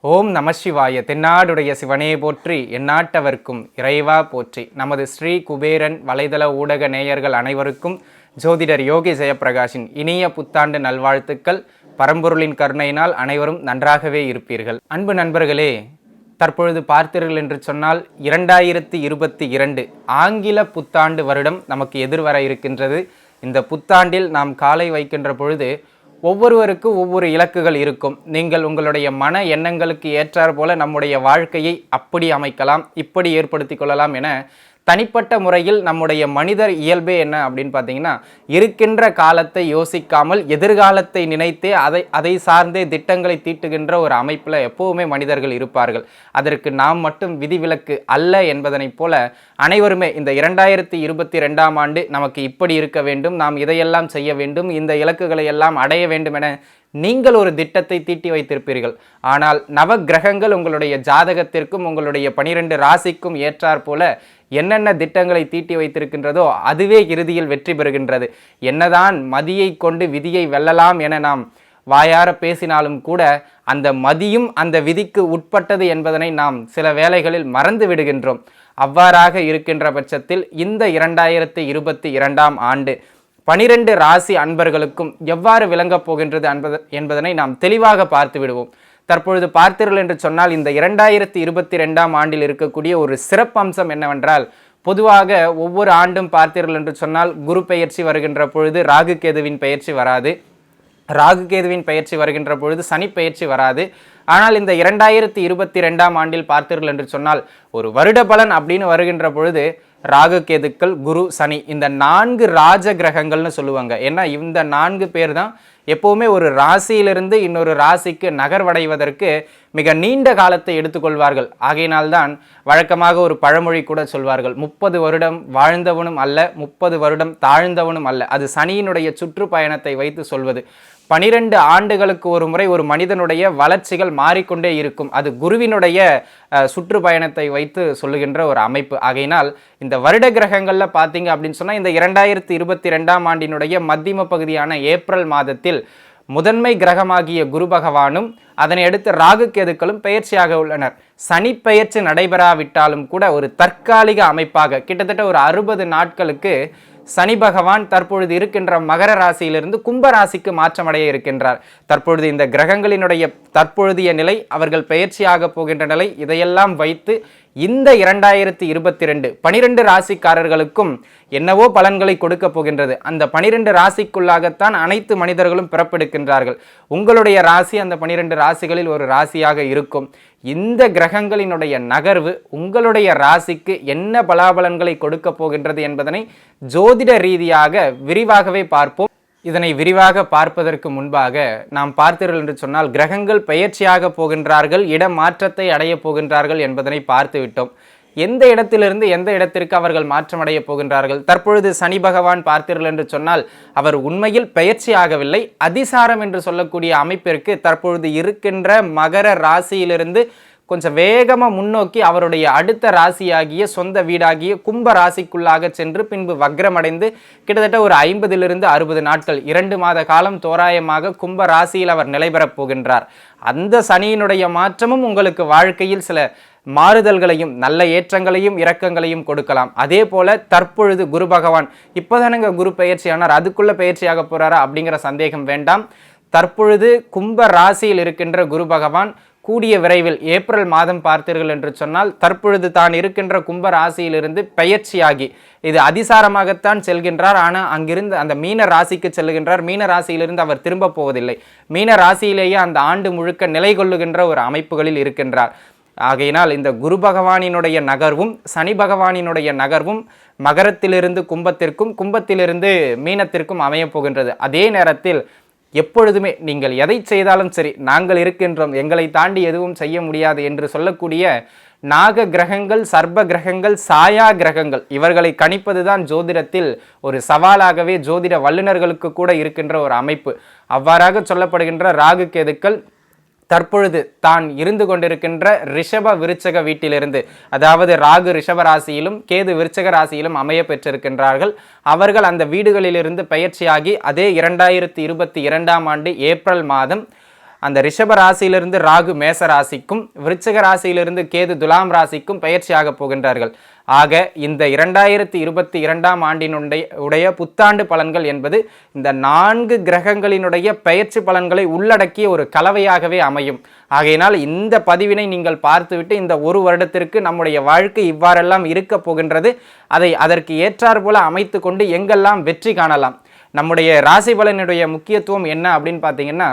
ஓம் நம சிவாய. தென்னாடுடைய சிவனே போற்றி, எந்நாட்டவர்க்கும் இறைவா போற்றி. நமது ஸ்ரீ குபேரன் வலைதள ஊடக நேயர்கள் அனைவருக்கும் ஜோதிடர் யோகி ஜெயப்பிரகாஷின் இனிய புத்தாண்டு நல்வாழ்த்துக்கள். பரம்பொருளின் கருணையினால் அனைவரும் நன்றாகவே இருப்பீர்கள். அன்பு நண்பர்களே, தற்பொழுது பார்த்தீர்கள் என்று சொன்னால் 2022 ஆங்கில புத்தாண்டு வருடம் நமக்கு எதிர்வர இருக்கின்றது. இந்த புத்தாண்டில் நாம் காலை வைக்கின்ற பொழுது ஒவ்வொருவருக்கும் ஒவ்வொரு இலக்குகள் இருக்கும். நீங்கள் உங்களுடைய மன எண்ணங்களுக்கு ஏற்றார் போல நம்முடைய வாழ்க்கையை அப்படி அமைக்கலாம், இப்படி ஏற்படுத்தி கொள்ளலாம் என தனிப்பட்ட முறையில் நம்முடைய மனிதர் இயல்பே என்ன அப்படின்னு பார்த்தீங்கன்னா, இருக்கின்ற காலத்தை யோசிக்காமல் எதிர்காலத்தை நினைத்தே அதை சார்ந்தே திட்டங்களை தீட்டுகின்ற ஒரு அமைப்பில் எப்போவுமே மனிதர்கள் இருப்பார்கள். அதற்கு நாம் மட்டும் விதிவிலக்கு அல்ல என்பதனைப் போல அனைவருமே இந்த 2022ஆம் ஆண்டு நமக்கு இப்படி இருக்க வேண்டும், நாம் இதையெல்லாம் செய்ய வேண்டும், இந்த இலக்குகளை எல்லாம் அடைய வேண்டும் என நீங்கள் ஒரு திட்டத்தை தீட்டி வைத்திருப்பீர்கள். ஆனால் நவ கிரகங்கள் உங்களுடைய ஜாதகத்திற்கும் உங்களுடைய 12 ராசிக்கும் ஏற்றார் போல என்னென்ன திட்டங்களை தீட்டி வைத்திருக்கின்றதோ அதுவே இறுதியில் வெற்றி பெறுகின்றது. என்னதான் மதியை கொண்டு விதியை வெல்லலாம் என நாம் வாயார பேசினாலும் கூட அந்த மதியும் அந்த விதிக்கு உட்பட்டது என்பதனை நாம் சில வேளைகளில் மறந்து விடுகின்றோம். அவ்வாறாக இருக்கின்ற பட்சத்தில் இந்த 2022ஆம் ஆண்டு 12 ராசி அன்பர்களுக்கும் எவ்வாறு விளங்கப் போகின்றது என்பதனை நாம் தெளிவாக பார்த்து விடுவோம். தற்பொழுது பார்த்தீர்கள் என்று சொன்னால் இந்த 2022ஆம் ஆண்டில் இருக்கக்கூடிய ஒரு சிறப்பம்சம் என்னவென்றால், பொதுவாக ஒவ்வொரு ஆண்டும் பார்த்தீர்கள் என்று சொன்னால் குரு பெயர்ச்சி வருகின்ற பொழுது ராகு கேதுவின் பெயர்ச்சி வராது, ராகு கேதுவின் பெயர்ச்சி வருகின்ற பொழுது சனி பெயர்ச்சி வராது. ஆனால் இந்த 2022ஆம் ஆண்டில் பார்த்தீர்கள் என்று சொன்னால் ஒரு வருட பலன் அப்படின்னு வருகின்ற பொழுது ராகு கேதுக்கள் குரு சனி இந்த 4 ராஜ கிரகங்கள்னு சொல்லுவாங்க. ஏன்னா இந்த 4 பேர் தான் எப்போவுமே ஒரு ராசியிலிருந்து இன்னொரு ராசிக்கு நகர்வடைவதற்கு மிக நீண்ட காலத்தை எடுத்துக்கொள்வார்கள். ஆகையினால்தான் வழக்கமாக ஒரு பழமொழி கூட சொல்வார்கள், 30 வருடம் வாழ்ந்தவனும் அல்ல 30 வருடம் தாழ்ந்தவனும் அல்ல. அது சனியினுடைய சுற்றுப்பயணத்தை வைத்து சொல்வது. 12 ஆண்டுகளுக்கு ஒரு முறை ஒரு மனிதனுடைய வளர்ச்சிகள் மாறிக்கொண்டே இருக்கும். அது குருவினுடைய சுற்றுப்பயணத்தை வைத்து சொல்லுகின்ற ஒரு அமைப்பு. ஆகையினால் இந்த வருட கிரகங்களில் பார்த்தீங்க அப்படின்னு சொன்னால் இந்த 2022ஆம் ஆண்டினுடைய மத்தியம பகுதியான ஏப்ரல் மாதத்தில் முதன்மை கிரகமாகிய குரு பகவானும் அதனை அடுத்து ராகு கேதுக்களும் பெயர்ச்சியாக உள்ளனர். சனி பெயர்ச்சி நடைபெறாவிட்டாலும் கூட ஒரு தற்காலிக அமைப்பாக கிட்டத்தட்ட ஒரு 60 நாட்களுக்கு சனி பகவான் தற்பொழுது இருக்கின்ற மகர ராசியிலிருந்து கும்ப ராசிக்கு மாற்றமடைய இருக்கின்றார். தற்பொழுது இந்த கிரகங்களினுடைய தற்பொழுதைய நிலை, அவர்கள் பெயர்ச்சியாக போகின்ற நிலை, இதையெல்லாம் வைத்து இந்த 2022 12 ராசிக்காரர்களுக்கும் என்னவோ பலன்களை கொடுக்க போகின்றது. அந்த 12 ராசிக்குள்ளாகத்தான் அனைத்து மனிதர்களும் பிறப்பெடுக்கின்றார்கள். உங்களுடைய ராசி அந்த 12 ராசிகளில் ஒரு ராசியாக இருக்கும். இந்த கிரகங்களினுடைய நகர்வு உங்களுடைய ராசிக்கு என்ன பலாபலன்களை கொடுக்க போகின்றது என்பதனை ஜோதிட ரீதியாக விரிவாகவே பார்ப்போம். இதனை விரிவாக பார்ப்பதற்கு முன்பாக நாம் பார்த்தீர்கள் என்று சொன்னால் கிரகங்கள் பெயர்ச்சியாக போகின்றார்கள், இட மாற்றத்தை அடைய போகின்றார்கள் என்பதனை பார்த்து விட்டோம். எந்த இடத்திலிருந்து எந்த இடத்திற்கு அவர்கள் மாற்றமடைய போகின்றார்கள்? தற்பொழுது சனி பகவான் பார்த்தீர்கள் என்று சொன்னால் அவர் உண்மையில் பெயர்ச்சி ஆகவில்லை, அதிசாரம் என்று சொல்லக்கூடிய அமைப்பிற்கு தற்பொழுது இருக்கின்ற மகர ராசியிலிருந்து கொஞ்சம் வேகமாக முன்னோக்கி அவருடைய அடுத்த ராசியாகிய சொந்த வீடாகிய கும்ப ராசிக்குள்ளாக சென்று பின்பு வக்ரமடைந்து கிட்டத்தட்ட ஒரு 50லிருந்து 60 நாட்கள் 2 மாத காலம் தோராயமாக கும்ப ராசியில் அவர் நிலை பெறப் போகின்றார். அந்த சனியினுடைய மாற்றமும் உங்களுக்கு வாழ்க்கையில் சில மாறுதல்களையும் நல்ல ஏற்றங்களையும் இரக்கங்களையும் கொடுக்கலாம். அதே போல தற்பொழுது குரு பகவான் இப்போதானுங்க குரு பெயர்ச்சியானார், அதுக்குள்ள பெயர்ச்சியாக போறாரா அப்படிங்கிற சந்தேகம் வேண்டாம். தற்பொழுது கும்ப ராசியில் இருக்கின்ற குரு பகவான் கூடிய விரைவில் ஏப்ரல் மாதம் பார்த்தீர்கள் என்று சொன்னால் தற்பொழுது தான் இருக்கின்ற கும்ப ராசியிலிருந்து பெயர்ச்சியாகி இது அதிசாரமாகத்தான் செல்கின்றார். ஆனால் அங்கிருந்து அந்த மீன ராசிக்கு செல்லுகின்றார். மீன ராசியிலிருந்து அவர் திரும்ப போவதில்லை. மீன ராசியிலேயே அந்த ஆண்டு முழுக்க நிலை கொள்ளுகின்ற ஒரு அமைப்புகளில் இருக்கின்றார். ஆகையினால் இந்த குரு பகவானினுடைய நகர்வும் சனி பகவானினுடைய நகர்வும் மகரத்திலிருந்து கும்பத்திற்கும் கும்பத்திலிருந்து மீனத்திற்கும் அமையப் போகின்றது. அதே நேரத்தில் எப்பொழுதுமே நீங்கள் எதை செய்தாலும் சரி, நாங்கள் இருக்கின்றோம், எங்களை தாண்டி எதுவும் செய்ய முடியாது என்று சொல்லக்கூடிய நாக கிரகங்கள், சர்ப்ப கிரகங்கள், சாயா கிரகங்கள் இவர்களை கணிப்பதுதான் ஜோதிடத்தில் ஒரு சவாலாகவே ஜோதிட வல்லுநர்களுக்கு கூட இருக்கின்ற ஒரு அமைப்பு. அவ்வாறாக சொல்லப்படுகின்ற ராகு கேதுக்கள் தற்பொழுது தான் இருந்து கொண்டிருக்கின்ற ரிஷப விருச்சக வீட்டிலிருந்து, அதாவது ராகு ரிஷப ராசியிலும் கேது விருச்சக ராசியிலும் அமைய பெற்றிருக்கின்றார்கள். அவர்கள் அந்த வீடுகளிலிருந்து பயிற்சியாகி அதே 2022ஆம் ஆண்டு ஏப்ரல் மாதம் அந்த ரிஷப ராசியிலிருந்து ராகு மேச ராசிக்கும் விருச்சக ராசியிலிருந்து கேது துலாம் ராசிக்கும் பயிற்சியாக போகின்றார்கள். ஆக இந்த 2022ஆம் ஆண்டினுடைய புத்தாண்டு பலன்கள் என்பது இந்த 4 கிரகங்களினுடைய பயிற்சி பலன்களை உள்ளடக்கிய ஒரு கலவையாகவே அமையும். ஆகையினால் இந்த பதிவினை நீங்கள் பார்த்துவிட்டு இந்த ஒரு வருடத்திற்கு நம்முடைய வாழ்க்கை இவ்வாறெல்லாம் இருக்க போகின்றது, அதற்கு ஏற்றாறு போல அமைத்து கொண்டு எங்கெல்லாம் வெற்றி காணலாம். நம்முடைய ராசி பலனுடைய முக்கியத்துவம் என்ன அப்படின்னு பார்த்தீங்கன்னா,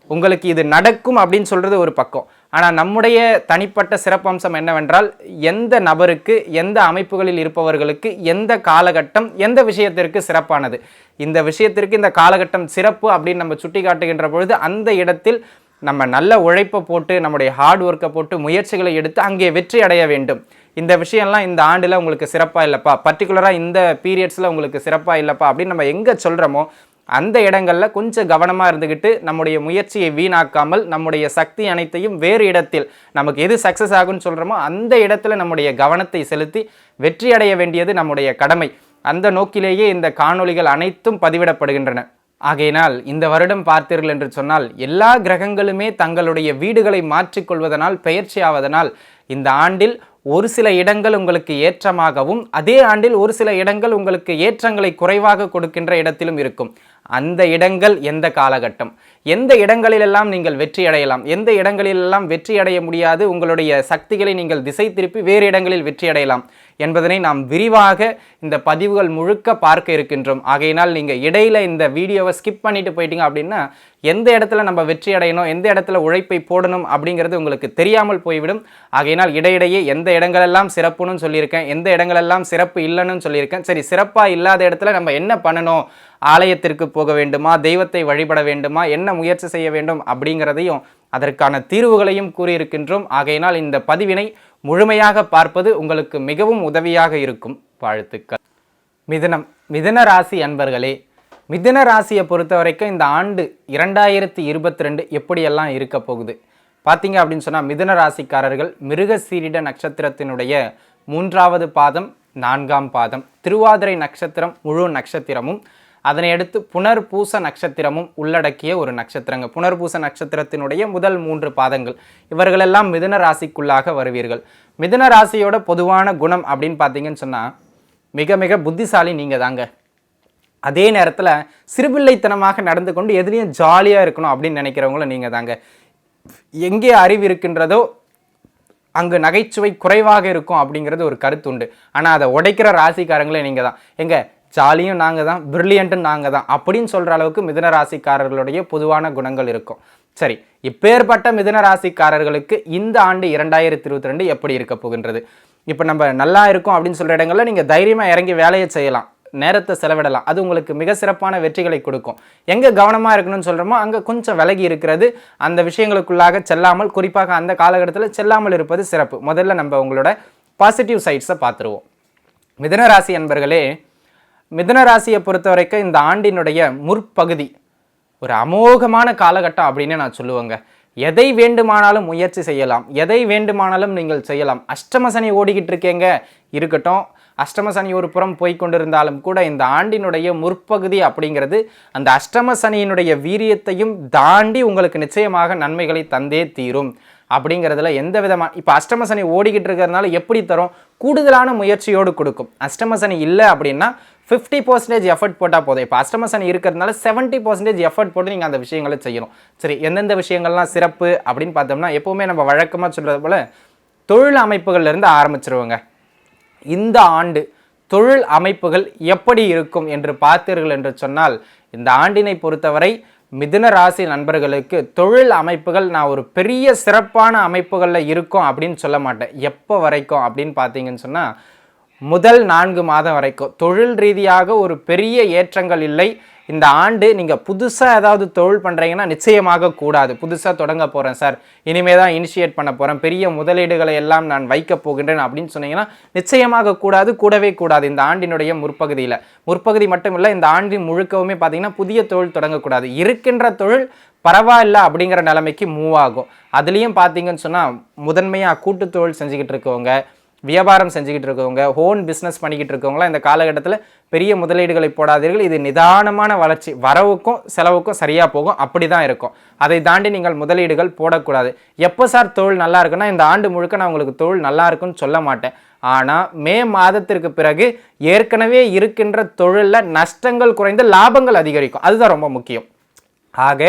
உங்களுக்கு இது நடக்கும் அப்படின்னு சொல்றது ஒரு பக்கம். ஆனால் நம்முடைய தனிப்பட்ட சிறப்பம்சம் என்னவென்றால், எந்த நபருக்கு எந்த அமைப்புகளில் இருப்பவர்களுக்கு எந்த காலகட்டம் எந்த விஷயத்திற்கு சிறப்பானது, இந்த விஷயத்திற்கு இந்த காலகட்டம் சிறப்பு அப்படின்னு நம்ம சுட்டி காட்டுகின்ற பொழுது அந்த இடத்தில் நம்ம நல்ல உழைப்பை போட்டு நம்முடைய ஹார்ட் ஒர்க்கை போட்டு முயற்சிகளை எடுத்து அங்கே வெற்றி அடைய வேண்டும். இந்த விஷயம்லாம் இந்த ஆண்டில் உங்களுக்கு சிறப்பாக இல்லைப்பா, பர்டிகுலராக இந்த பீரியட்ஸில் உங்களுக்கு சிறப்பாக இல்லைப்பா அப்படின்னு நம்ம எங்கே சொல்கிறோமோ அந்த இடங்களில் கொஞ்சம் கவனமாக இருந்துக்கிட்டு நம்முடைய முயற்சியை வீணாக்காமல் நம்முடைய சக்தி அனைத்தையும் வேறு இடத்தில் நமக்கு எது சக்ஸஸ் ஆகும்னு சொல்கிறோமோ அந்த இடத்துல நம்முடைய கவனத்தை செலுத்தி வெற்றி அடைய வேண்டியது நம்முடைய கடமை. அந்த நோக்கிலேயே இந்த காணொளிகள் அனைத்தும் பதிவிடப்படுகின்றன. ஆகையினால் இந்த வருடம் பார்த்தீர்கள் என்று சொன்னால் எல்லா கிரகங்களுமே தங்களுடைய வீடுகளை மாற்றிக்கொள்வதனால் பயிற்சி ஆவதனால் இந்த ஆண்டில் ஒரு சில இடங்கள் உங்களுக்கு ஏற்றமாகவும் அதே ஆண்டில் ஒரு சில இடங்கள் உங்களுக்கு ஏற்றங்களை குறைவாக கொடுக்கின்ற இடத்திலும் இருக்கும். அந்த இடங்கள் எந்த காலகட்டம், எந்த இடங்களிலெல்லாம் நீங்கள் வெற்றி அடையலாம், எந்த இடங்களிலெல்லாம் வெற்றி அடைய முடியாது, உங்களுடைய சக்திகளை நீங்கள் திசை திருப்பி வேறு இடங்களில் வெற்றி அடையலாம் என்பதனை நாம் விரிவாக இந்த பதிவுகள் முழுக்க பார்க்க இருக்கின்றோம். ஆகையினால் நீங்கள் இடையில இந்த வீடியோவை ஸ்கிப் பண்ணிட்டு போயிட்டீங்க அப்படின்னா எந்த இடத்துல நம்ம வெற்றி அடையணும், எந்த இடத்துல உழைப்பை போடணும் அப்படிங்கிறது உங்களுக்கு தெரியாமல் போய்விடும். ஆகையினால் இடையிடையே எந்த இடங்களெல்லாம் சிறப்புன்னு சொல்லியிருக்கேன், எந்த இடங்களெல்லாம் சிறப்பு இல்லைன்னு சொல்லியிருக்கேன். சரி, சிறப்பாக இல்லாத இடத்துல நம்ம என்ன பண்ணணும், ஆலயத்திற்கு போக வேண்டுமா, தெய்வத்தை வழிபட வேண்டுமா, என்ன முயற்சி செய்ய வேண்டும் அப்படிங்கிறதையும் அதற்கான தீர்வுகளையும் கூறியிருக்கின்றோம். ஆகையினால் இந்த பதிவினை முழுமையாக பார்ப்பது உங்களுக்கு மிகவும் உதவியாக இருக்கும். வாழ்த்துக்கள். மிதுன ராசி அன்பர்களே, மிதுன ராசியை பொறுத்த வரைக்கும் இந்த ஆண்டு 2022 எப்படியெல்லாம் இருக்க போகுது பார்த்தீங்க அப்படின்னு சொன்னால், மிதுன ராசிக்காரர்கள் மிருகசீரிட நட்சத்திரத்தினுடைய 3வது பாதம் 4ஆம் பாதம், திருவாதிரை நட்சத்திரம் முழு நட்சத்திரமும், அதனை அடுத்து புனர்பூச நட்சத்திரமும் உள்ளடக்கிய ஒரு நட்சத்திரங்கள். புனர்பூச நட்சத்திரத்தினுடைய முதல் 3 பாதங்கள் இவர்களெல்லாம் மிதுன ராசிக்குள்ளாக வருவீர்கள். மிதுன ராசியோட பொதுவான குணம் அப்படின்னு பார்த்தீங்கன்னு சொன்னால், மிக மிக புத்திசாலி நீங்கள் தாங்க. அதே நேரத்தில் சிறுபிள்ளைத்தனமாக நடந்து கொண்டு எதுலேயும் ஜாலியாக இருக்கணும் அப்படின்னு நினைக்கிறவங்களும் நீங்கள் தாங்க. எங்கே அறிவு இருக்கின்றதோ அங்கு நகைச்சுவை குறைவாக இருக்கும் அப்படிங்கிறது ஒரு கருத்து உண்டு. ஆனால் அதை உடைக்கிற ராசிக்காரங்களே நீங்கள் தான். எங்க ஜாலியும் நாங்கள் தான், பிரில்லியண்ட்டும் நாங்கள் தான் அப்படின்னு சொல்கிற அளவுக்கு மிதுன ராசிக்காரர்களுடைய பொதுவான குணங்கள் இருக்கும். சரி, இப்பேற்பட்ட மிதுன ராசிக்காரர்களுக்கு இந்த ஆண்டு 2022 எப்படி இருக்க போகின்றது? இப்போ நம்ம நல்லா இருக்கும் அப்படின்னு சொல்கிற இடங்களில் நீங்கள் தைரியமாக இறங்கி வேலையை செய்யலாம், நேரத்தை செலவிடலாம், அது உங்களுக்கு மிக சிறப்பான வெற்றிகளை கொடுக்கும். எங்கே கவனமாக இருக்கணும்னு சொல்கிறோமோ அங்கே கொஞ்சம் விலகி இருக்கிறது, அந்த விஷயங்களுக்குள்ளாக செல்லாமல், குறிப்பாக அந்த காலகட்டத்தில் செல்லாமல் இருப்பது சிறப்பு. முதல்ல நம்ம உங்களோட பாசிட்டிவ் சைட்ஸை பார்த்துருவோம். மிதுன ராசி அன்பர்களே, மிதுன ராசியை பொறுத்த வரைக்கும் இந்த ஆண்டினுடைய முற்பகுதி ஒரு அமோகமான காலகட்டம் அப்படின்னு நான் சொல்லுவேங்க. எதை வேண்டுமானாலும் முயற்சி செய்யலாம், எதை வேண்டுமானாலும் நீங்கள் செய்யலாம். அஷ்டம சனி ஓடிக்கிட்டு இருக்கேங்க, இருக்கட்டும். அஷ்டம சனி ஒரு புறம் போய்கொண்டிருந்தாலும் கூட இந்த ஆண்டினுடைய முற்பகுதி அப்படிங்கிறது அந்த அஷ்டம சனியினுடைய வீரியத்தையும் தாண்டி உங்களுக்கு நிச்சயமாக நன்மைகளை தந்தே தீரும். அப்படிங்கிறதுல எந்த விதமான, இப்போ அஷ்டம சனி ஓடிக்கிட்டு இருக்கிறதுனால எப்படி தரும், கூடுதலான முயற்சியோடு கொடுக்கும். அஷ்டம சனி இல்லை அப்படின்னா 50% எஃபர்ட் போட்டால் போதும். இப்போ அஷ்டம சனி இருக்கிறதுனால 70% எஃபர்ட் போட்டு நீங்கள் அந்த விஷயங்களை செய்யணும். சரி, எந்தெந்த விஷயங்கள்லாம் சிறப்பு அப்படின்னு பார்த்தோம்னா, எப்போவுமே நம்ம வழக்கமாக சொல்கிறது போல் தொழில் அமைப்புகள்லேருந்து ஆரம்பிச்சிருவோங்க. இந்த ஆண்டு தொழில் அமைப்புகள் எப்படி இருக்கும் என்று பார்த்தீர்கள் என்று சொன்னால், இந்த ஆண்டினை பொறுத்தவரை மிதுன ராசி நண்பர்களுக்கு தொழில் அமைப்புகள் நான் ஒரு பெரிய சிறப்பான அமைப்புகளில் இருக்கும் அப்படின்னு சொல்ல மாட்டேன். எப்போ வரைக்கும் அப்படின்னு பார்த்தீங்கன்னு சொன்னால், முதல் 4 மாதம் வரைக்கும் தொழில் ரீதியாக ஒரு பெரிய ஏற்றங்கள் இல்லை. இந்த ஆண்டு நீங்கள் புதுசாக ஏதாவது தொழில் பண்ணுறீங்கன்னா நிச்சயமாக கூடாது. புதுசாக தொடங்க போகிறேன் சார், இனிமே தான் இனிஷியேட் பண்ண போகிறேன், பெரிய முதலீடுகளை எல்லாம் நான் வைக்கப் போகின்றேன் அப்படின்னு சொன்னீங்கன்னா நிச்சயமாக கூடாது, கூடவே கூடாது. இந்த ஆண்டினுடைய முற்பகுதி மட்டும் இல்லை, இந்த ஆண்டின் முழுக்கவுமே பார்த்தீங்கன்னா புதிய தொழில் தொடங்கக்கூடாது. இருக்கின்ற தொழில் பரவாயில்ல அப்படிங்கிற நிலைமைக்கு மூவ் ஆகும். அதுலேயும் பார்த்தீங்கன்னு சொன்னால் முதன்மையாக கூட்டு தொழில் செஞ்சுக்கிட்டு இருக்கவங்க, வியாபாரம் செஞ்சுக்கிட்டு இருக்கவங்க, ஹோன் பிஸ்னஸ் பண்ணிக்கிட்டு இருக்கவங்களாம் இந்த காலகட்டத்தில் பெரிய முதலீடுகளை போடாதீர்கள். இது நிதானமான வளர்ச்சி, வரவுக்கும் செலவுக்கும் சரியாக போகும், அப்படி தான் இருக்கும். அதை தாண்டி நீங்கள் முதலீடுகள் போடக்கூடாது. எப்போ சார் தொழில் நல்லா இருக்குன்னா, இந்த ஆண்டு முழுக்க நான் உங்களுக்கு தொழில் நல்லா இருக்குன்னு சொல்ல மாட்டேன். ஆனால் மே மாதத்திற்கு பிறகு ஏற்கனவே இருக்கின்ற தொழிலில் நஷ்டங்கள் குறைந்து லாபங்கள் அதிகரிக்கும். அதுதான் ரொம்ப முக்கியம். ஆக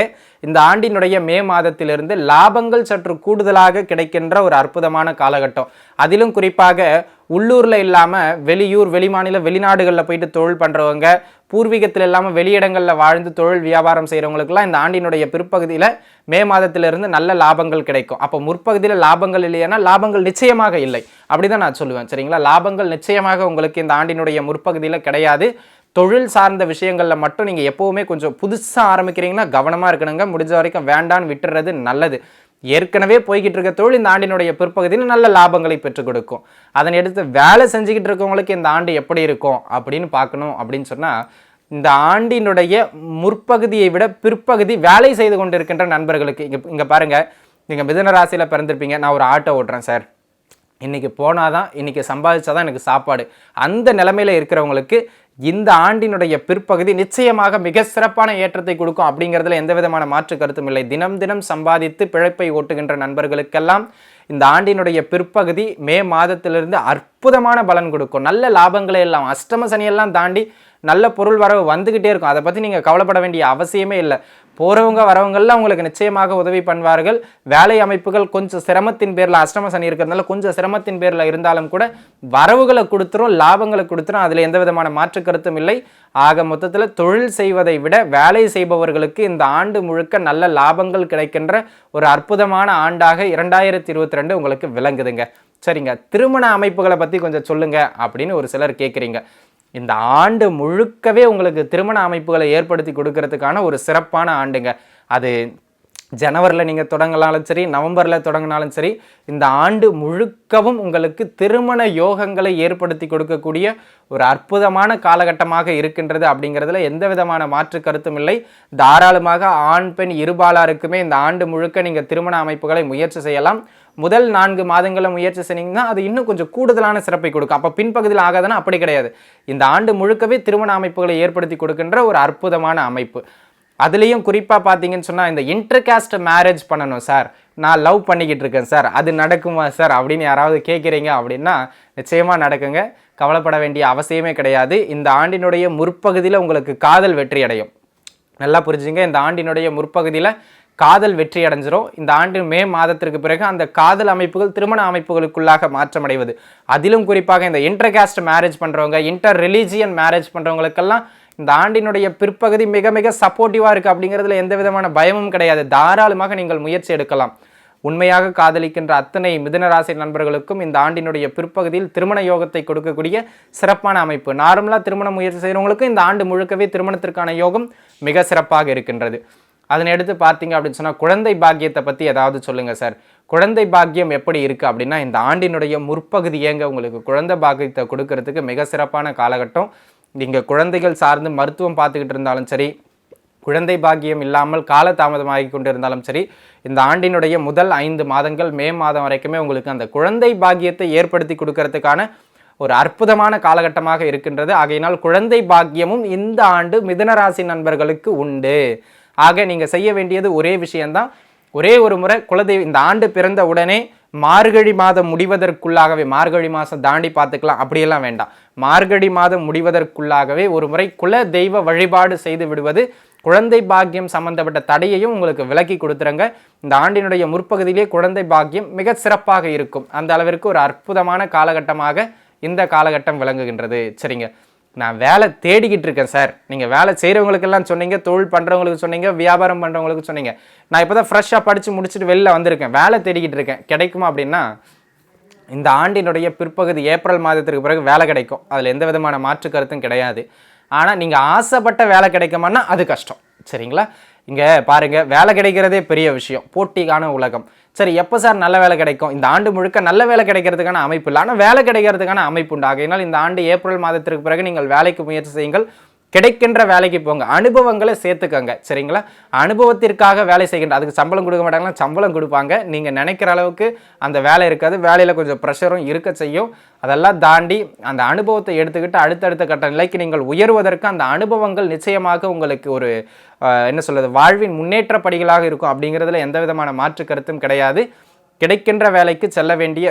இந்த ஆண்டினுடைய மே மாதத்திலிருந்து லாபங்கள் சற்று கூடுதலாக கிடைக்கின்ற ஒரு அற்புதமான காலகட்டம். அதிலும் குறிப்பாக உள்ளூரில் இல்லாமல் வெளியூர், வெளிமாநில, வெளிநாடுகளில் போயிட்டு தொழில் பண்ணுறவங்க, பூர்வீகத்தில் இல்லாமல் வெளியிடங்களில் வாழ்ந்து தொழில் வியாபாரம் செய்கிறவங்களுக்குலாம் இந்த ஆண்டினுடைய பிற்பகுதியில் மே மாதத்திலிருந்து நல்ல லாபங்கள் கிடைக்கும். அப்போ முற்பகுதியில் லாபங்கள் இல்லைன்னா லாபங்கள் நிச்சயமாக இல்லை, அப்படி தான் நான் சொல்லுவேன். சரிங்களா? லாபங்கள் நிச்சயமாக உங்களுக்கு இந்த ஆண்டினுடைய முற்பகுதியில் கிடையாது. தொழில் சார்ந்த விஷயங்களில் மட்டும் நீங்கள் எப்போவுமே கொஞ்சம் புதுசாக ஆரம்பிக்கிறீங்கன்னா கவனமாக இருக்கணுங்க. முடிஞ்ச வரைக்கும் வேண்டான்னு விட்டுறது நல்லது. ஏற்கனவே போய்கிட்டு இருக்க தொழில் இந்த ஆண்டினுடைய பிற்பகுதியில் நல்ல லாபங்களை பெற்றுக் கொடுக்கும். அதனை எடுத்து வேலை செஞ்சுக்கிட்டு இருக்கவங்களுக்கு இந்த ஆண்டு எப்படி இருக்கும் அப்படின்னு பார்க்கணும். அப்படின்னு சொன்னால், இந்த ஆண்டினுடைய முற்பகுதியை விட பிற்பகுதி வேலை செய்து கொண்டு இருக்கின்ற நண்பர்களுக்கு இங்கே பாருங்கள், நீங்கள் மிதுன ராசியில் பிறந்திருப்பீங்க. நான் ஒரு ஆட்டோ ஓட்டுறேன் சார், இன்றைக்கி போனாதான், இன்றைக்கி சம்பாதிச்சாதான் எனக்கு சாப்பாடு, அந்த நிலைமையில் இருக்கிறவங்களுக்கு இந்த ஆண்டினுடைய பிற்பகுதி நிச்சயமாக மிக சிறப்பான ஏற்றத்தை கொடுக்கும். அப்படிங்கிறதுல எந்த விதமான மாற்று கருத்தும் இல்லை. தினம் தினம் சம்பாதித்து பிழைப்பை ஓட்டுகின்ற நண்பர்களுக்கெல்லாம் இந்த ஆண்டினுடைய பிற்பகுதி மே மாதத்திலிருந்து அற்புதமான பலன் கொடுக்கும். நல்ல லாபங்களை எல்லாம், அஷ்டம சனியெல்லாம் தாண்டி நல்ல பொருள் வரவு வந்துக்கிட்டே இருக்கும். அதை பற்றி நீங்கள் கவலைப்பட வேண்டிய அவசியமே இல்லை. போகிறவங்க வரவங்கள்லாம் உங்களுக்கு நிச்சயமாக உதவி பண்ணுவார்கள். வேலை அமைப்புகள் கொஞ்சம் சிரமத்தின் பேரில், அஷ்டம சனி இருக்கிறதுனால கொஞ்சம் சிரமத்தின் பேரில் இருந்தாலும் கூட வரவுகளை கொடுத்துரும், லாபங்களை கொடுத்துரும். அதில் எந்த விதமான மாற்று கருத்தும் இல்லை. ஆக மொத்தத்தில் தொழில் செய்வதை விட வேலை செய்பவர்களுக்கு இந்த ஆண்டு முழுக்க நல்ல லாபங்கள் கிடைக்கின்ற ஒரு அற்புதமான ஆண்டாக 2022 உங்களுக்கு விளங்குதுங்க. சரிங்க, திருமண அமைப்புகளை பற்றி கொஞ்சம் சொல்லுங்க அப்படின்னு ஒரு சிலர் கேட்குறீங்க. இந்த ஆண்டு முழுக்கவே உங்களுக்கு திருமண அமைப்புகளை ஏற்படுத்தி கொடுக்கறதுக்கான ஒரு சிறப்பான ஆண்டுங்க. அது ஜனவரியில் நீங்கள் தொடங்கினாலும் சரி, நவம்பரில் தொடங்கினாலும் சரி, இந்த ஆண்டு முழுக்கவும் உங்களுக்கு திருமண யோகங்களை ஏற்படுத்தி கொடுக்கக்கூடிய ஒரு அற்புதமான காலகட்டமாக இருக்கின்றது. அப்படிங்கிறதுல எந்த விதமான மாற்று கருத்தும் இல்லை. தாராளமாக ஆண் பெண் இருபாலாருக்குமே இந்த ஆண்டு முழுக்க நீங்கள் திருமண அமைப்புகளை முயற்சி செய்யலாம். முதல் 4 மாதங்களை முயற்சி செஞ்சீங்கன்னா அது இன்னும் கொஞ்சம் கூடுதலான சிறப்பை கொடுக்கும். அப்போ பின்பகுதியில் ஆகாதுன்னா அப்படி கிடையாது. இந்த ஆண்டு முழுக்கவே திருமண அமைப்புகளை ஏற்படுத்தி கொடுக்கின்ற ஒரு அற்புதமான அமைப்பு. அதுலேயும் குறிப்பாக பார்த்தீங்கன்னு சொன்னால், இந்த இன்டர்காஸ்ட் மேரேஜ் பண்ணணும் சார், நான் லவ் பண்ணிக்கிட்டு இருக்கேன் சார், அது நடக்குமா சார் அப்படின்னு யாராவது கேட்குறீங்க அப்படின்னா நிச்சயமாக நடக்குங்க. கவலைப்பட வேண்டிய அவசியமே கிடையாது. இந்த ஆண்டினுடைய முற்பகுதியில் உங்களுக்கு காதல் வெற்றி அடையும். நல்லா புரிஞ்சுங்க, இந்த ஆண்டினுடைய முற்பகுதியில் காதல் வெற்றி அடைஞ்சிரும். இந்த ஆண்டு மே மாதத்திற்கு பிறகு அந்த காதல் அமைப்புகள் திருமண அமைப்புகளுக்குள்ளாக மாற்றமடைவது, அதிலும் குறிப்பாக இந்த இன்டர்காஸ்ட் மேரேஜ் பண்ணுறவங்க, இன்டர் ரிலீஜியன் மேரேஜ் பண்ணுறவங்களுக்கெல்லாம் இந்த ஆண்டினுடைய பிற்பகுதி மிக மிக சப்போர்ட்டிவாக இருக்குது. அப்படிங்கிறதுல எந்த விதமான பயமும் கிடையாது. தாராளமாக நீங்கள் முயற்சி எடுக்கலாம். உண்மையாக காதலிக்கின்ற அத்தனை மிதுனராசி நண்பர்களுக்கும் இந்த ஆண்டினுடைய பிற்பகுதியில் திருமண யோகத்தை கொடுக்கக்கூடிய சிறப்பான அமைப்பு. நார்மலாக திருமண முயற்சி செய்கிறவங்களுக்கும் இந்த ஆண்டு முழுக்கவே திருமணத்திற்கான யோகம் மிக சிறப்பாக இருக்கின்றது. அதனை எடுத்து பார்த்தீங்க அப்படின்னு சொன்னால், குழந்தை பாக்கியத்தை பற்றி ஏதாவது சொல்லுங்கள் சார். குழந்தை பாக்கியம் எப்படி இருக்குது அப்படின்னா, இந்த ஆண்டினுடைய முற்பகுதி ஏங்க உங்களுக்கு குழந்தை பாக்கியத்தை கொடுக்கறதுக்கு மிக சிறப்பான காலகட்டம். நீங்கள் குழந்தைகள் சார்ந்து மருத்துவம் பார்த்துக்கிட்டு இருந்தாலும் சரி, குழந்தை பாக்கியம் இல்லாமல் காலதாமதமாகி கொண்டு இருந்தாலும் சரி, இந்த ஆண்டினுடைய முதல் 5 மாதங்கள் மே மாதம் வரைக்குமே உங்களுக்கு அந்த குழந்தை பாக்கியத்தை ஏற்படுத்தி கொடுக்கறதுக்கான ஒரு அற்புதமான காலகட்டமாக இருக்கின்றது. ஆகையினால் குழந்தை பாக்கியமும் இந்த ஆண்டு மிதுனராசி நண்பர்களுக்கு உண்டு. ஆக நீங்கள் செய்ய வேண்டியது ஒரே விஷயம்தான். ஒரே ஒரு முறை குலதெய்வம் இந்த ஆண்டு பிறந்த உடனே மார்கழி மாதம் முடிவதற்குள்ளாகவே, மார்கழி மாதம் தாண்டி பார்த்துக்கலாம் அப்படியெல்லாம் வேண்டாம், மார்கழி மாதம் முடிவதற்குள்ளாகவே ஒரு முறை குல தெய்வ வழிபாடு செய்து விடுவது குழந்தை பாக்கியம் சம்பந்தப்பட்ட தடையையும் உங்களுக்கு விலக்கி கொடுத்துருங்க. இந்த ஆண்டினுடைய முற்பகுதியிலே குழந்தை பாக்கியம் மிக சிறப்பாக இருக்கும். அந்த அளவிற்கு ஒரு அற்புதமான காலகட்டமாக இந்த காலகட்டம் விளங்குகின்றது. சரிங்க, நான் வேலை தேடிக்கிட்டு இருக்கேன் சார், நீங்கள் வேலை செய்கிறவங்களுக்கெல்லாம் சொன்னீங்க, தொழில் பண்ணுறவங்களுக்கு சொன்னீங்க, வியாபாரம் பண்ணுறவங்களுக்கு சொன்னீங்க. நான் இப்போ தான் ஃப்ரெஷ்ஷாக படித்து முடிச்சுட்டு வெளில வந்திருக்கேன், வேலை தேடிக்கிட்டு இருக்கேன், கிடைக்குமா அப்படின்னா, இந்த ஆண்டினுடைய பிற்பகுதி ஏப்ரல் மாதத்திற்கு பிறகு வேலை கிடைக்கும். அதில் எந்த விதமான மாற்று கருத்தும் கிடையாது. ஆனால் நீங்கள் ஆசைப்பட்ட வேலை கிடைக்குமான்னா அது கஷ்டம். சரிங்களா? இங்கே பாருங்கள், வேலை கிடைக்கிறதே பெரிய விஷயம், போட்டிக்கான உலகம். சரி, எப்போ சார் நல்ல வேலை கிடைக்கும்? இந்த ஆண்டு முழுக்க நல்ல வேலை கிடைக்கிறதுக்கான அமைப்பு இல்லை, ஆனால் வேலை கிடைக்கிறதுக்கான அமைப்பு உண்டு. ஆகையினால் இந்த ஆண்டு ஏப்ரல் மாதத்திற்கு பிறகு நீங்கள் வேலைக்கு முயற்சி செய்யுங்கள். கிடைக்கின்ற வேலைக்கு போங்க, அனுபவங்களை சேர்த்துக்கங்க. சரிங்களா? அனுபவத்திற்காக வேலை செய்கின்ற, அதுக்கு சம்பளம் கொடுக்க மாட்டாங்களா? சம்பளம் கொடுப்பாங்க. நீங்கள் நினைக்கிற அளவுக்கு அந்த வேலை இருக்காது. வேலையில் கொஞ்சம் ப்ரெஷரும் இருக்க செய்யும். அதெல்லாம் தாண்டி அந்த அனுபவத்தை எடுத்துக்கிட்டு அடுத்தடுத்த கட்ட நிலைக்கு நீங்கள் உயர்வதற்கு அந்த அனுபவங்கள் நிச்சயமாக உங்களுக்கு ஒரு என்ன சொல்கிறது, வாழ்வின் முன்னேற்ற படிகளாக இருக்கும். அப்படிங்கிறதுல எந்த விதமான மாற்று கருத்தும் கிடையாது. கிடைக்கின்ற வேலைக்கு செல்ல வேண்டிய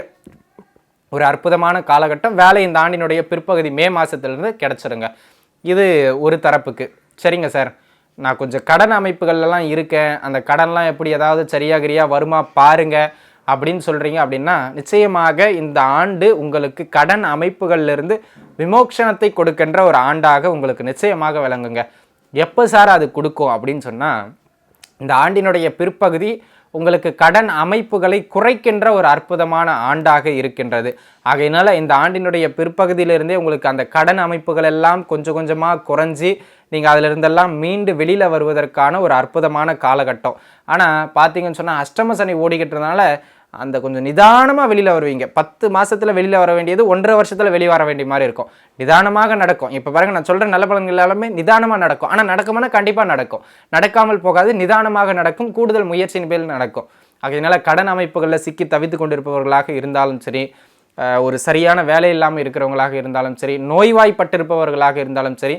ஒரு அற்புதமான காலகட்டம். வேலை இந்த ஆண்டினுடைய பிற்பகுதி மே மாதத்துலேருந்து கிடச்சிருங்க. இது ஒரு தரப்புக்கு. சரிங்க சார், நான் கொஞ்சம் கடன் அமைப்புகள்லாம் இருக்கேன், அந்த கடன்லாம் எப்படி ஏதாவது சரியாகிறியா வருமா பாருங்க அப்படின்னு சொல்கிறீங்க அப்படின்னா, நிச்சயமாக இந்த ஆண்டு உங்களுக்கு கடன் அமைப்புகள்லேருந்து விமோச்சனத்தை கொடுக்கின்ற ஒரு ஆண்டாக உங்களுக்கு நிச்சயமாக விளங்குங்க. எப்போ சார் அது கொடுக்கும் அப்படின்னு சொன்னால், இந்த ஆண்டினுடைய பிற்பகுதி உங்களுக்கு கடன் அமைப்புகளை குறைக்கின்ற ஒரு அற்புதமான ஆண்டாக இருக்கின்றது. ஆகையினால இந்த ஆண்டினுடைய பிற்பகுதியிலிருந்தே உங்களுக்கு அந்த கடன் அமைப்புகள் எல்லாம் கொஞ்சம் கொஞ்சமாக குறைஞ்சி நீங்கள் அதிலிருந்தெல்லாம் மீண்டு வெளியில் வருவதற்கான ஒரு அற்புதமான காலகட்டம். ஆனால் பார்த்தீங்கன்னு சொன்னால் அஷ்டம சனி ஓடிக்கிட்டதுனால அந்த கொஞ்சம் நிதானமாக வெளியில் வருவீங்க. 10 மாதத்தில் வெளியில் வர வேண்டியது 1.5 வருஷத்தில் வெளியே வர வேண்டிய மாதிரி இருக்கும். நிதானமாக நடக்கும். இப்போ பாருங்கள், நான் சொல்கிற நல்ல பலன்கள் எல்லாமே நிதானமாக நடக்கும். ஆனால் நடக்கும்னா கண்டிப்பாக நடக்கும். நடக்காமல் போகாது, நிதானமாக நடக்கும். கூடுதல் முயற்சியின் பேரில் நடக்கும். அதனால கடன் அமைப்புகளில் சிக்கி தவித்து கொண்டிருப்பவர்களாக இருந்தாலும் சரி, ஒரு சரியான வேலை இல்லாமல் இருக்கிறவங்களாக இருந்தாலும் சரி, நோய்வாய்ப்பட்டிருப்பவர்களாக இருந்தாலும் சரி,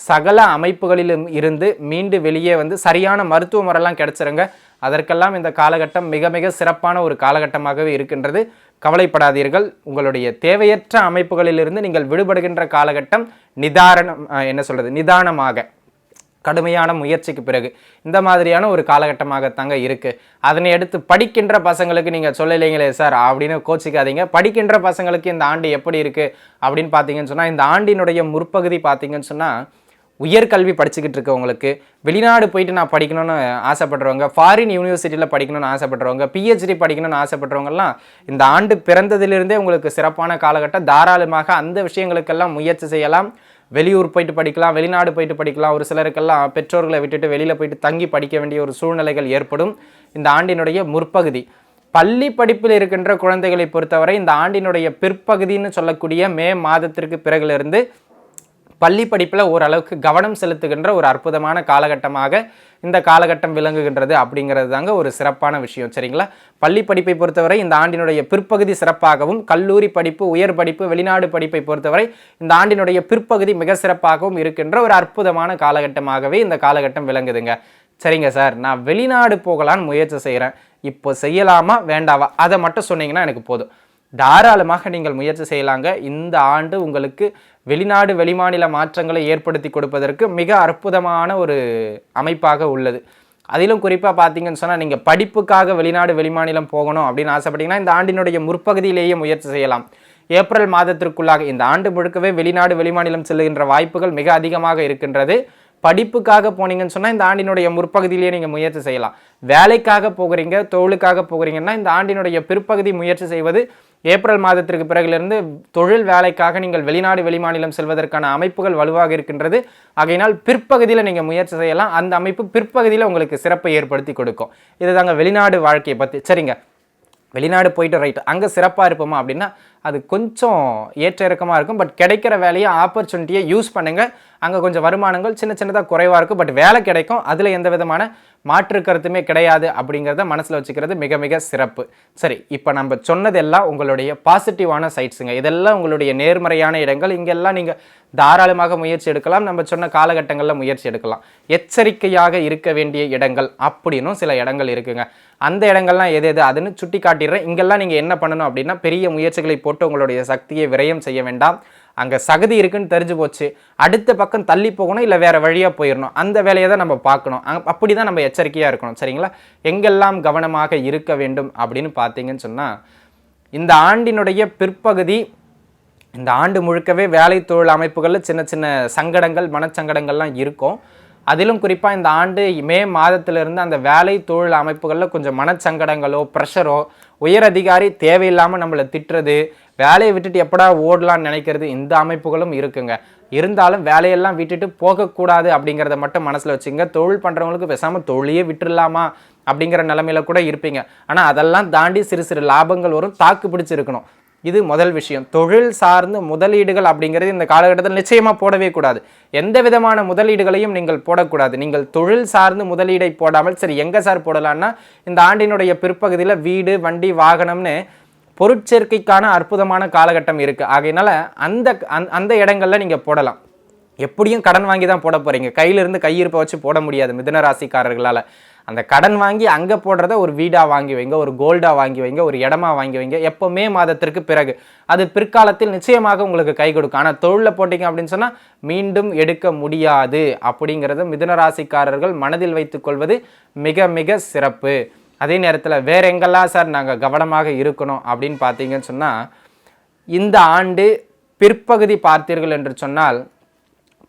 சகல அமைப்புகளிலும் இருந்து மீண்டு வெளியே வந்து சரியான மருத்துவ முறையெல்லாம் கிடைச்சிருங்க. அதற்கெல்லாம் இந்த காலகட்டம் மிக மிக சிறப்பான ஒரு காலகட்டமாகவே இருக்கின்றது. கவலைப்படாதீர்கள். உங்களுடைய தேவையற்ற அமைப்புகளிலிருந்து நீங்கள் விடுபடுகின்ற காலகட்டம் நிதானமாக கடுமையான முயற்சிக்கு பிறகு இந்த மாதிரியான ஒரு காலகட்டமாகத்தாங்க இருக்குது. அதனை எடுத்து படிக்கின்ற பசங்களுக்கு நீங்கள் சொல்லலைங்களே சார் அப்படின்னு கோச்சிக்காதீங்க. படிக்கின்ற பசங்களுக்கு இந்த ஆண்டு எப்படி இருக்குது அப்படின்னு பார்த்தீங்கன்னு சொன்னால், இந்த ஆண்டினுடைய முற்பகுதி பார்த்தீங்கன்னு சொன்னால், உயர்கல்வி படிச்சுக்கிட்டு இருக்கவங்களுக்கு, வெளிநாடு போயிட்டு நான் படிக்கணும்னு ஆசைப்படுறவங்க, ஃபாரின் யூனிவர்சிட்டியில் படிக்கணும்னு ஆசைப்படுறவங்க, பிஹெச்டி படிக்கணும்னு ஆசைப்படுறவங்கலாம் இந்த ஆண்டு பிறந்ததிலிருந்தே உங்களுக்கு சிறப்பான காலகட்டம். தாராளமாக அந்த விஷயங்களுக்கெல்லாம் முயற்சி செய்யலாம். வெளியூர் போயிட்டு படிக்கலாம், வெளிநாடு போயிட்டு படிக்கலாம். ஒரு சிலருக்கெல்லாம் பெற்றோர்களை விட்டுட்டு வெளியில் போயிட்டு தங்கி படிக்க வேண்டிய ஒரு சூழ்நிலைகள் ஏற்படும். இந்த ஆண்டினுடைய முற்பகுதி பள்ளி படிப்பில் இருக்கின்ற குழந்தைகளை பொறுத்தவரை இந்த ஆண்டினுடைய பிற்பகுதின்னு சொல்லக்கூடிய மே மாதத்திற்கு பிறகுலேருந்து பள்ளி படிப்பில் ஓரளவுக்கு கவனம் செலுத்துகின்ற ஒரு அற்புதமான காலகட்டமாக இந்த காலகட்டம் விளங்குகின்றது. அப்படிங்கிறது தாங்க ஒரு சிறப்பான விஷயம். சரிங்களா? பள்ளி படிப்பை பொறுத்தவரை இந்த ஆண்டினுடைய பிற்பகுதி சிறப்பாகவும், கல்லூரி படிப்பு, உயர் படிப்பு, வெளிநாடு படிப்பை பொறுத்தவரை இந்த ஆண்டினுடைய பிற்பகுதி மிக சிறப்பாகவும் இருக்கின்ற ஒரு அற்புதமான காலகட்டமாகவே இந்த காலகட்டம் விளங்குதுங்க. சரிங்க சார், நான் வெளிநாடு போகலான்னு முயற்சி செய்கிறேன், இப்போ செய்யலாமா வேண்டாவா, அதை மட்டும் சொன்னீங்கன்னா எனக்கு போதும். தாராளமாக நீங்கள் முயற்சி செய்யலாங்க. இந்த ஆண்டு உங்களுக்கு வெளிநாடு வெளிமாநில மாற்றங்களை ஏற்படுத்தி கொடுப்பதற்கு மிக அற்புதமான ஒரு அமைப்பாக உள்ளது. அதிலும் குறிப்பாக பார்த்தீங்கன்னு சொன்னால், நீங்கள் படிப்புக்காக வெளிநாடு வெளிமாநிலம் போகணும் அப்படின்னு ஆசைப்பட்டீங்கன்னா இந்த ஆண்டினுடைய முற்பகுதியிலேயே முயற்சி செய்யலாம். ஏப்ரல் மாதத்திற்குள்ளாக இந்த ஆண்டு முழுக்கவே வெளிநாடு வெளிமாநிலம் செல்லுகின்ற வாய்ப்புகள் மிக அதிகமாக இருக்கின்றது. படிப்புக்காக போனீங்கன்னு சொன்னால் இந்த ஆண்டினுடைய முற்பகுதியிலேயே நீங்கள் முயற்சி செய்யலாம். வேலைக்காக போகிறீங்க, தொழிலுக்காக போகிறீங்கன்னா இந்த ஆண்டினுடைய பிற்பகுதி முயற்சி செய்வது ஏப்ரல் மாதத்திற்கு பிறகிலிருந்து தொழில் வேலைக்காக நீங்கள் வெளிநாடு வெளிமாநிலம் செல்வதற்கான அமைப்புகள் வலுவாக இருக்கின்றது. ஆகையினால் பிற்பகுதியில் நீங்கள் முயற்சி செய்யலாம். அந்த அமைப்பு பிற்பகுதியில் உங்களுக்கு சிறப்பை ஏற்படுத்தி கொடுக்கும். இதுதாங்க வெளிநாடு வாழ்க்கையை பற்றி. சரிங்க, வெளிநாடு போயிட்டு ரைட் அங்கே சிறப்பாக இருப்போமா அப்படின்னா அது கொஞ்சம் ஏற்ற இறக்கமாக இருக்கும். பட் கிடைக்கிற வேலையை ஆப்பர்ச்சுனிட்டியை யூஸ் பண்ணுங்கள். அங்கே கொஞ்சம் வருமானங்கள் சின்ன சின்னதாக குறைவாக இருக்கும். பட் வேலை கிடைக்கும். அதில் எந்த விதமான மாற்று கருத்துமே கிடையாது. அப்படிங்கிறத மனசில் வச்சுக்கிறது மிக மிக சிறப்பு. சரி, இப்போ நம்ம சொன்னதெல்லாம் உங்களுடைய பாசிட்டிவான சைட்ஸுங்க. இதெல்லாம் உங்களுடைய நேர்மறையான இடங்கள். இங்கெல்லாம் நீங்கள் தாராளமாக முயற்சி எடுக்கலாம். நம்ம சொன்ன காலகட்டங்களில் முயற்சி எடுக்கலாம். எச்சரிக்கையாக இருக்க வேண்டிய இடங்கள் அப்படின்னும் சில இடங்கள் இருக்குங்க. அந்த இடங்கள்லாம் எது எது அதுன்னு சுட்டி காட்டிடுறேன். இங்கெல்லாம் நீங்கள் என்ன பண்ணணும் அப்படின்னா, பெரிய முயற்சிகளை போட்டு உங்களுடைய சக்தியை விரயம் செய்ய வேண்டாம். அங்கே சகதி இருக்குன்னு தெரிஞ்சு போச்சு, அடுத்த பக்கம் தள்ளி போகணும், இல்லை வேறு வழியாக போயிடணும். அந்த வேலையை தான் நம்ம பார்க்கணும். அப்படி தான் நம்ம எச்சரிக்கையாக இருக்கணும். சரிங்களா? எங்கெல்லாம் கவனமாக இருக்க வேண்டும் அப்படின்னு பார்த்தீங்கன்னு சொன்னால், இந்த ஆண்டினுடைய பிற்பகுதி, இந்த ஆண்டு முழுக்கவே வேலை தொழில் அமைப்புகளில் சின்ன சின்ன சங்கடங்கள், மனச்சங்கடங்கள்லாம் இருக்கும். அதிலும் குறிப்பாக இந்த ஆண்டு மே மாதத்திலிருந்து அந்த வேலை தொழில் அமைப்புகளில் கொஞ்சம் மனச்சங்கடங்களோ ப்ரெஷரோ, உயர் அதிகாரி தேவையில்லாமல் நம்மளை திட்டுறது, வேலையை விட்டுட்டு எப்படா ஓடலான்னு நினைக்கிறது, இந்த அமைப்புகளும் இருக்குங்க. இருந்தாலும் வேலையெல்லாம் விட்டுட்டு போகக்கூடாது அப்படிங்கிறத மட்டும் மனசில் வச்சுங்க. தொழில் பண்ணுறவங்களுக்கு பேசாமல் தொழிலையே விட்டுடலாமா அப்படிங்கிற நிலமையில கூட இருப்பீங்க. ஆனால் அதெல்லாம் தாண்டி சிறு சிறு லாபங்கள் வரும். தாக்கு பிடிச்சிருக்கணும். இது முதல் விஷயம். தொழில் சார்ந்த முதலீடுகள் அப்படிங்கிறது இந்த காலகட்டத்தில் நிச்சயமாக போடவே கூடாது. எந்த விதமான முதலீடுகளையும் நீங்கள் போடக்கூடாது. நீங்கள் தொழில் சார்ந்து முதலீடை போடாமல் சரி எங்கே சார் போடலான்னா இந்த ஆண்டினுடைய பிற்பகுதியில் வீடு, வண்டி, வாகனம்னு பொருட்சேர்க்கைக்கான அற்புதமான காலகட்டம் இருக்குது. ஆகையினால அந்த இடங்களில் நீங்கள் போடலாம். எப்படியும் கடன் வாங்கி தான் போட போகிறீங்க. கையிலிருந்து கையிருப்பை வச்சு போட முடியாது மிதுன ராசிக்காரர்களால். அந்த கடன் வாங்கி அங்கே போடுறத ஒரு வீடாக வாங்கி வைங்க, ஒரு கோல்டாக வாங்கி வைங்க, ஒரு இடமா வாங்கி வைங்க. எப்போ மே மாதத்திற்கு பிறகு அது பிற்காலத்தில் நிச்சயமாக உங்களுக்கு கை கொடுக்கும். ஆனால் தொழிலில் போட்டிங்க அப்படின்னு சொன்னால் மீண்டும் எடுக்க முடியாது. அப்படிங்கிறத மிதுன ராசிக்காரர்கள் மனதில் வைத்துக்கொள்வது மிக மிக சிறப்பு. அதே நேரத்தில் வேற எங்கெல்லாம் சார் நாங்கள் கவனமாக இருக்கணும் அப்படின்னு பார்த்தீங்கன்னு சொன்னால், இந்த ஆண்டு பிற்பகுதி பார்த்தீர்கள் என்று சொன்னால்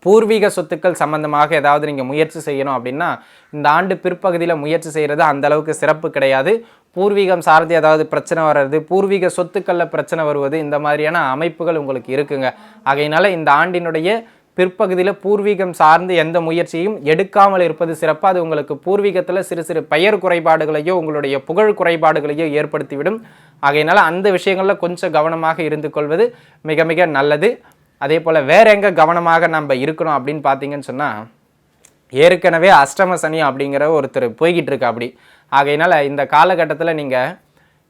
பூர்வீக சொத்துக்கள் சம்பந்தமாக ஏதாவது நீங்கள் முயற்சி செய்யணும் அப்படின்னா இந்த ஆண்டு பிற்பகுதியில் முயற்சி செய்கிறது அந்த அளவுக்கு சிறப்பு கிடையாது. பூர்வீகம் சார்ந்து ஏதாவது பிரச்சனை வர்றது, பூர்வீக சொத்துக்களில் பிரச்சனை வருவது, இந்த மாதிரியான அமைப்புகள் உங்களுக்கு இருக்குங்க. ஆகையினால இந்த ஆண்டினுடைய பிற்பகுதியில் பூர்வீகம் சார்ந்து எந்த முயற்சியும் எடுக்காமல் இருப்பது சிறப்பு. அது உங்களுக்கு பூர்வீகத்தில் சிறு சிறு பெயர் குறைபாடுகளையோ உங்களுடைய புகழ் குறைபாடுகளையோ ஏற்படுத்திவிடும். ஆகையினால அந்த விஷயங்களில் கொஞ்சம் கவனமாக இருந்து கொள்வது மிக மிக நல்லது. அதே போல் வேற எங்கே கவனமாக நம்ம இருக்கணும் அப்படின்னு பார்த்தீங்கன்னு சொன்னால், ஏற்கனவே அஷ்டம சனி அப்படிங்கிற ஒருத்தர் போய்கிட்டு இருக்கா அப்படி. ஆகையினால இந்த காலகட்டத்தில் நீங்கள்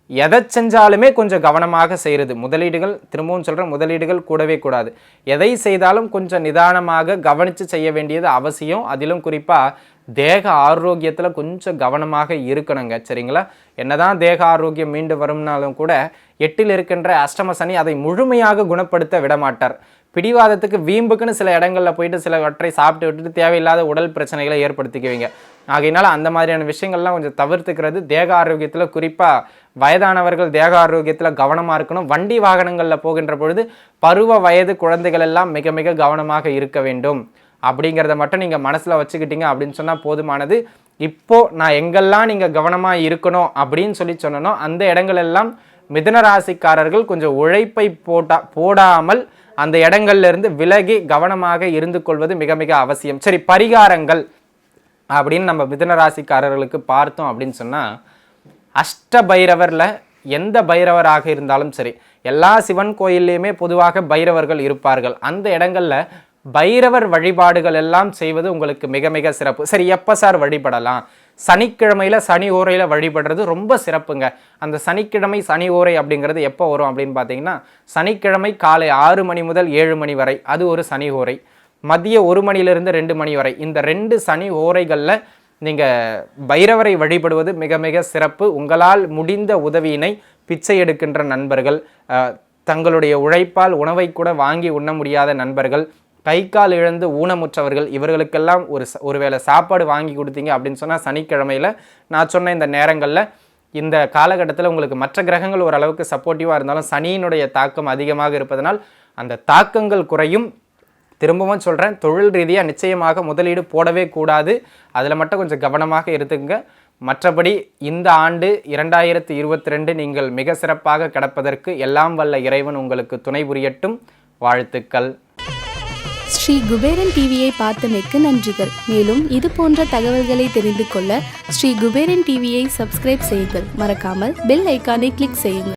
எதை செஞ்சாலுமே கொஞ்சம் கவனமாக செய்கிறது. முதலீடுகள், திரும்பவும் சொல்கிறேன், முதலீடுகள் கூடவே கூடாது. எதை செய்தாலும் கொஞ்சம் நிதானமாக கவனித்து செய்ய வேண்டியது அவசியம். அதிலும் குறிப்பாக தேக ஆரோக்கியத்தில் கொஞ்சம் கவனமாக இருக்கணுங்க. சரிங்களா? என்னதான் தேக ஆரோக்கியம் மீண்டு வரும்னாலும் கூட 8ல் இருக்கின்ற அஷ்டம சனி அதை முழுமையாக குணப்படுத்த விடமாட்டார். பிடிவாதத்துக்கு வீம்புக்குன்னு சில இடங்களில் போயிட்டு சிலவற்றை சாப்பிட்டு விட்டுட்டு தேவையில்லாத உடல் பிரச்சனைகளை ஏற்படுத்திக்குவீங்க. ஆகையினால அந்த மாதிரியான விஷயங்கள்லாம் கொஞ்சம் தவிர்த்துக்கிறது. தேக ஆரோக்கியத்தில் குறிப்பாக வயதானவர்கள் தேக ஆரோக்கியத்தில் கவனமாக இருக்கணும். வண்டி வாகனங்களில் போகின்ற பொழுது பருவ வயது குழந்தைகள் எல்லாம் மிக மிக கவனமாக இருக்க வேண்டும். அப்படிங்கிறத மட்டும் நீங்கள் மனசில் வச்சுக்கிட்டீங்க அப்படின்னு சொன்னால் போதுமானது. இப்போது நான் எங்கெல்லாம் நீங்கள் கவனமாக இருக்கணும் அப்படின்னு சொன்னனோ அந்த இடங்களெல்லாம் மிதுன ராசிக்காரர்கள் கொஞ்சம் உழைப்பை போடாமல் அந்த இடங்கள்லேருந்து விலகி கவனமாக இருந்து கொள்வது மிக மிக அவசியம். சரி, பரிகாரங்கள் அப்படின்னு நம்ம மிதுன ராசிக்காரர்களுக்கு பார்த்தோம் அப்படின்னு சொன்னால், அஷ்ட பைரவரில் எந்த பைரவராக இருந்தாலும் சரி, எல்லா சிவன் கோயில்லையுமே பொதுவாக பைரவர்கள் இருப்பார்கள். அந்த இடங்களில் பைரவர் வழிபாடுகள் எல்லாம் செய்வது உங்களுக்கு மிக மிக சிறப்பு. சரி, எப்போ சார் வழிபடலாம்? சனிக்கிழமையில் சனி ஓரையில் வழிபடுறது ரொம்ப சிறப்புங்க. அந்த சனிக்கிழமை சனி ஓரை அப்படிங்கிறது எப்போ வரும் அப்படின்னு பார்த்தீங்கன்னா, சனிக்கிழமை காலை 6 மணி முதல் 7 மணி வரை அது ஒரு சனி ஓரை. மதிய 1 மணிலிருந்து 2 மணி வரை இந்த 2 சனி ஓரைகளில் நீங்கள் பைரவரை வழிபடுவது மிக மிக சிறப்பு. உங்களால் முடிந்த உதவியினை பிச்சை எடுக்கின்ற நண்பர்கள், தங்களுடைய உழைப்பால் உணவை கூட வாங்கி உண்ண முடியாத நண்பர்கள், கை கால் இழந்து ஊனமுற்றவர்கள், இவர்களுக்கெல்லாம் ஒருவேளை சாப்பாடு வாங்கி கொடுத்தீங்க அப்படின்னு சொன்னால் சனிக்கிழமையில் நான் சொன்ன இந்த நேரங்களில் இந்த காலகட்டத்தில் உங்களுக்கு மற்ற கிரகங்கள் ஓரளவுக்கு சப்போர்ட்டிவாக இருந்தாலும் சனியினுடைய தாக்கம் அதிகமாக இருப்பதனால் அந்த தாக்கங்கள் குறையும். திரும்பவும் சொல்கிறேன், தொழில் ரீதியாக நிச்சயமாக முதலீடு போடவே கூடாது. அதில் மட்டும் கொஞ்சம் கவனமாக இருந்துங்க. மற்றபடி இந்த ஆண்டு 2022 நீங்கள் மிக சிறப்பாக கிடப்பதற்கு எல்லாம் வல்ல இறைவன் உங்களுக்கு துணை புரியட்டும். வாழ்த்துக்கள். ஸ்ரீ குபேரன் டிவியை பார்த்தமைக்கு நன்றிகள். மேலும் இது போன்ற தகவல்களை தெரிந்து கொள்ள ஸ்ரீ குபேரன் டிவியை சப்ஸ்கிரைப் செய்யுங்கள். மறக்காமல் பெல் ஐக்கானை கிளிக் செய்யுங்கள்.